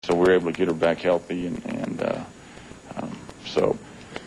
so we were able to get her back healthy, so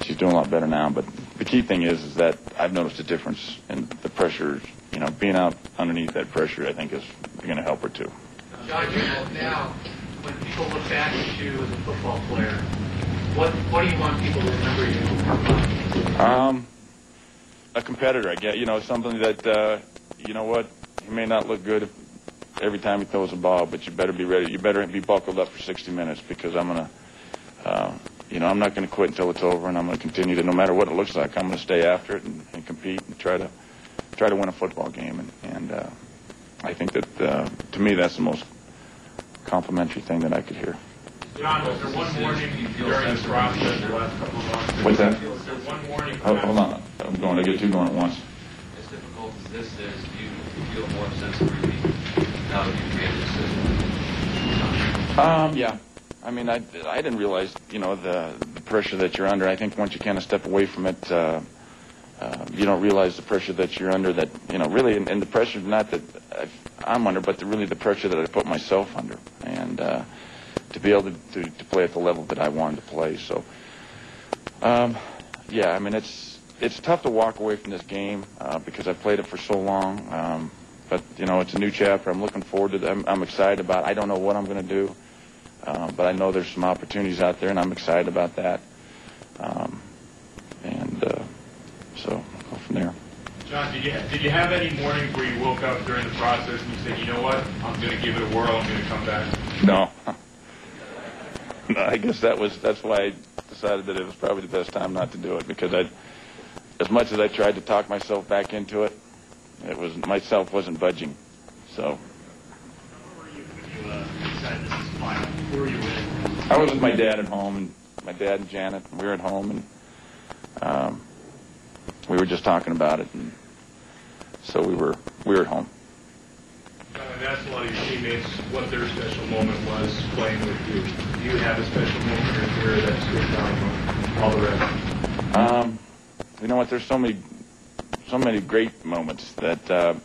she's doing a lot better now. But the key thing is that I've noticed a difference in the pressure. You know, being out underneath that pressure, I think, is going to help her too. John, now, when people look back at you as a football player, what do you want people to remember you for? A competitor, I guess. You know, something that, you know what, he may not look good every time he throws a ball, but you better be ready. You better be buckled up for 60 minutes because I'm going to, you know, I'm not going to quit until it's over, and I'm going to continue to, no matter what it looks like, I'm going to stay after it and compete and try to win a football game. And I think that, to me, that's the most complimentary thing that I could hear. John, was there one morning during this process, the last couple of months? What's that? Was there one morning? Hold on. I'm going to get two going at once. As difficult as this is, do you feel more sense of relief now that you've created this system? Yeah. I mean, I didn't realize, you know, the pressure that you're under. I think once you kind of step away from it, you don't realize the pressure that you're under, that, you know, really, and the pressure not that I'm under, but really the pressure that I put myself under. And to be able to play at the level that I wanted to play. So, yeah, I mean, it's tough to walk away from this game because I played it for so long. But, you know, it's a new chapter. I'm looking forward to it. I'm excited about it. I don't know what I'm going to do, but I know there's some opportunities out there, and I'm excited about that. So I'll go from there. John, did you have any mornings where you woke up during the process and you said, you know what, I'm going to give it a whirl, I'm going to come back? No. No, I guess that's why I decided that it was probably the best time not to do it, because as much as I tried to talk myself back into it, myself wasn't budging. So. Where were you when you decided this is final? Who were you with? I was with my dad at home, and my dad and Janet. We were at home, and we were just talking about it, and so we were at home. I asked a lot of your teammates what their special moment was playing with you. Do you have a special moment in your career that stood out from all the rest? You know what? There's so many great moments that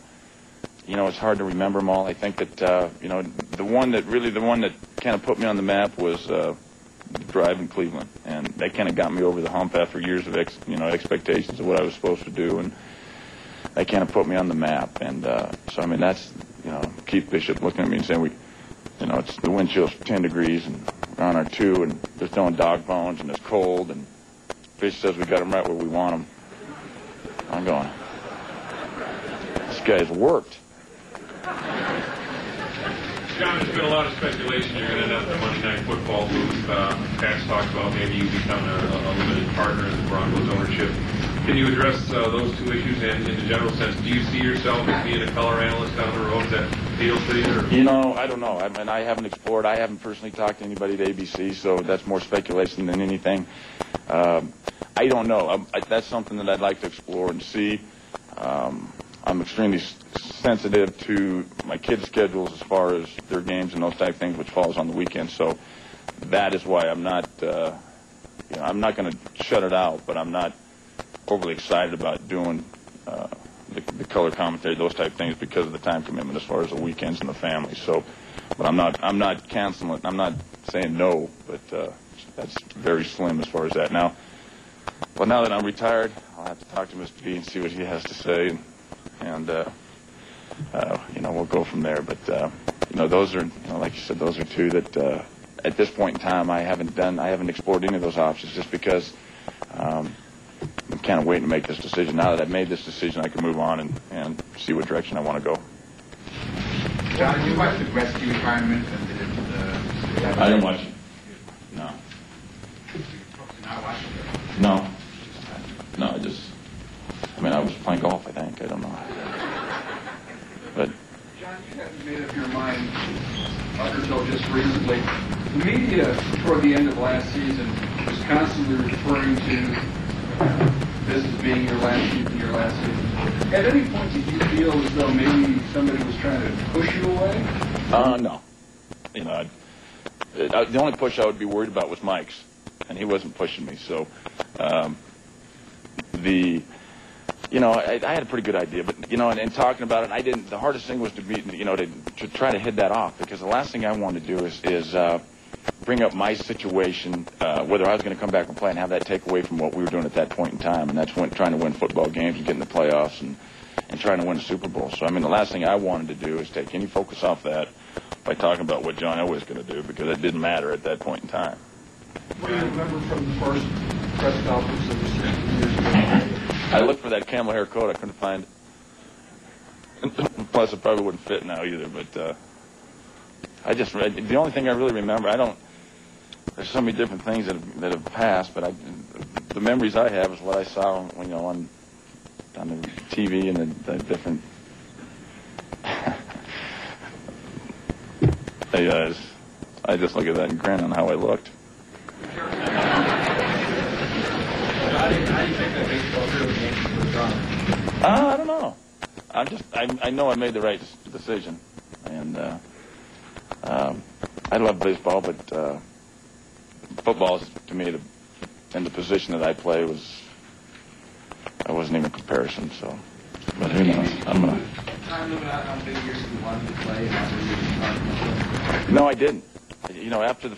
you know, it's hard to remember them all. I think that you know, the one that kind of put me on the map was the drive in Cleveland, and that kind of got me over the hump after years of expectations of what I was supposed to do, and that kind of put me on the map. And so I mean, that's, you know, Keith Bishop looking at me and saying, you know, it's the wind chill's 10 degrees and we're on our 2 and they're throwing dog bones and it's cold and Fish says we got them right where we want them. I'm going, this guy's worked. John, there's been a lot of speculation you're going to end up in the Monday Night Football booth. Pat's talked about maybe you become a limited partner in the Broncos ownership. Can you address those two issues? And in the general sense, do you see yourself as being a color analyst down the road? Is that appeal to you? Or? You know, I don't know. I mean, I haven't explored. I haven't personally talked to anybody at ABC, so that's more speculation than anything. I don't know. That's something that I'd like to explore and see. I'm extremely sensitive to my kids' schedules as far as their games and those type of things, which falls on the weekend. So that is why I'm not, you know, I'm not going to shut it out, but I'm not overly excited about doing the color commentary, those type of things, because of the time commitment as far as the weekends and the family. So, but I'm not canceling. I'm not saying no, but that's very slim as far as that. Now that I'm retired, I'll have to talk to Mr. B and see what he has to say, and you know, we'll go from there. But you know, those are, you know, like you said, those are two that at this point in time I haven't explored any of those options, just because I'm kind of waiting to make this decision. Now that I've made this decision, I can move on and see what direction I want to go. John, did you watch the Gretzky retirement? I didn't watch it. No. Not watching it? No. I mean, I was playing golf, I think. I don't know. But John, you haven't made up your mind up until just recently. The media, toward the end of last season, was constantly referring to this as being your last season. At any point, did you feel as though maybe somebody was trying to push you away? No. You know, the only push I would be worried about was Mike's, and he wasn't pushing me. So, you know, I had a pretty good idea, but, you know, and talking about it, the hardest thing was to try to head that off, because the last thing I wanted to do is bring up my situation, whether I was going to come back and play, and have that take away from what we were doing at that point in time, and that's trying to win football games and get in the playoffs and trying to win a Super Bowl. So, I mean, the last thing I wanted to do is take any focus off that by talking about what John Elway was going to do, because it didn't matter at that point in time. What do you remember from the first press conference that was 16 years ago? I looked for that camel hair coat. I couldn't find it. Plus, it probably wouldn't fit now either. But the only thing I really remember, there's so many different things that have passed, but the memories I have is what I saw when, on the TV and the different. I just look at that and grin on how I looked. How do you think that baseball career was done? I don't know. I know I made the right decision, and I love baseball, but football, to me, and the position that I play I wasn't even a comparison. So, but who knows? I'm gonna. Time limit on how many years you wanted to play, how many years you wanted to play? No, I didn't. After the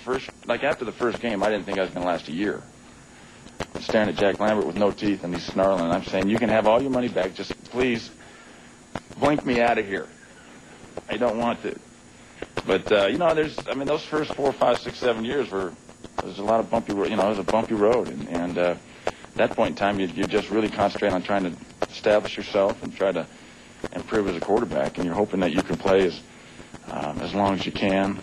first game, I didn't think I was going to last a year. I'm staring at Jack Lambert with no teeth, and he's snarling, and I'm saying, you can have all your money back, just please blink me out of here. I don't want to. But, those first 4, 5, 6, 7 years there's a lot of bumpy road, it was a bumpy road, and at that point in time, you just really concentrate on trying to establish yourself and try to improve as a quarterback, and you're hoping that you can play as long as you can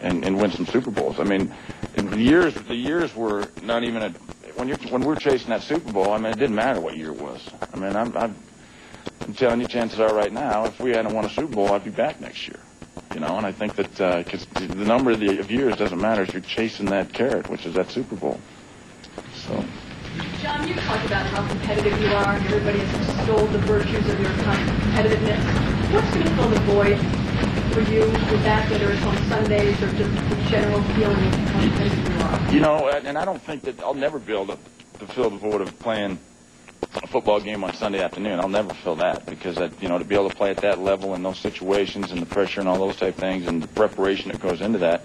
and win some Super Bowls. I mean, the years were not even when we were chasing that Super Bowl. I mean, it didn't matter what year it was. I mean, I'm telling you, chances are right now, if we hadn't won a Super Bowl, I'd be back next year. And I think that because the number of years doesn't matter if you're chasing that carrot, which is that Super Bowl. So. John, you talked about how competitive you are, and everybody has extolled the virtues of your competitiveness. What's going to fill the void for you with that, whether it's on Sundays or just the general feeling of how competitive you are? And I don't think that I'll never be able to fill the void of playing a football game on Sunday afternoon. I'll never fill that because, to be able to play at that level in those situations and the pressure and all those type of things and the preparation that goes into that,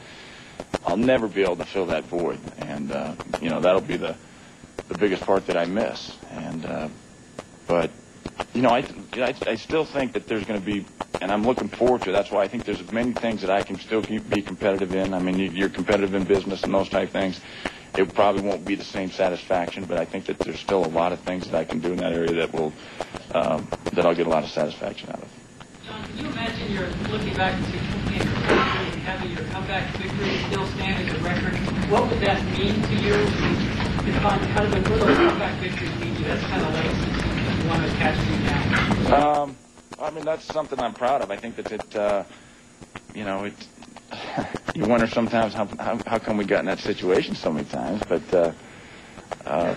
I'll never be able to fill that void. And, that'll be the biggest part that I miss. And, but, I still think that there's going to be, and I'm looking forward to it. That's why I think there's many things that I can still be competitive in. I mean, you're competitive in business and those type things. It probably won't be the same satisfaction, but I think that there's still a lot of things that I can do in that area that I'll get a lot of satisfaction out of. John, can you imagine you're looking back to being and having your comeback victory still stand as a record? What would that mean to you? Define kind of what those comeback victories mean to you. That's kind of legacy you want to catch you down. I mean, that's something I'm proud of. I think that you wonder sometimes how come we got in that situation so many times, but I'm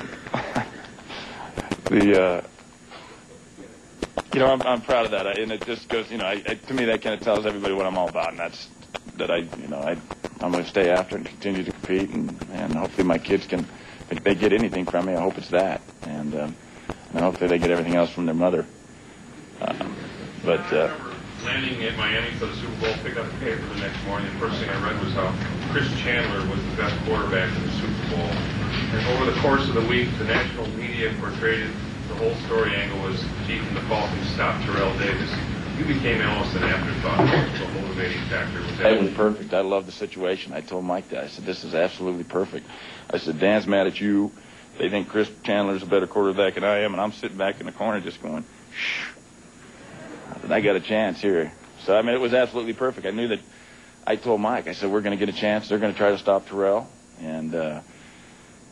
proud of that, and it just goes, to me that kind of tells everybody what I'm all about, and that's that I'm going to stay after and continue to compete, and hopefully my kids can, if they get anything from me, I hope it's that, and hopefully they get everything else from their mother. Landing at Miami for the Super Bowl, pick up the paper the next morning. The first thing I read was how Chris Chandler was the best quarterback in the Super Bowl. And over the course of the week, the national media portrayed it. The whole story angle was, gee, can the Falcons stop Terrell Davis? You became almost an afterthought. What the motivating factor was that? It was perfect. I love the situation. I told Mike that. I said, this is absolutely perfect. I said, Dan's mad at you. They think Chris Chandler's a better quarterback than I am, and I'm sitting back in the corner just going, shh. I got a chance here. So, I mean, it was absolutely perfect. I knew that. I told Mike, I said, we're going to get a chance. They're going to try to stop Terrell. And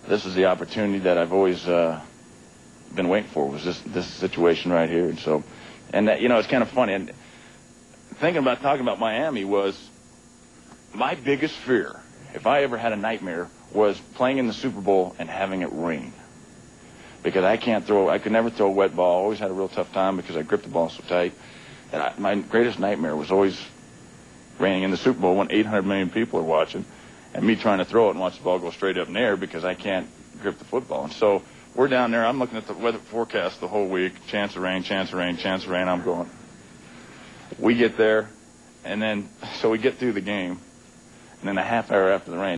this is the opportunity that I've always been waiting for, was this situation right here. And so, it's kind of funny. And talking about Miami was my biggest fear, if I ever had a nightmare, was playing in the Super Bowl and having it rain. Because I could never throw a wet ball. I always had a real tough time because I gripped the ball so tight. And my greatest nightmare was always raining in the Super Bowl when 800 million people are watching, and me trying to throw it and watch the ball go straight up in the air because I can't grip the football. And so we're down there. I'm looking at the weather forecast the whole week. Chance of rain, chance of rain, chance of rain. I'm going. We get there, and then so we get through the game, and then a half hour after the rain,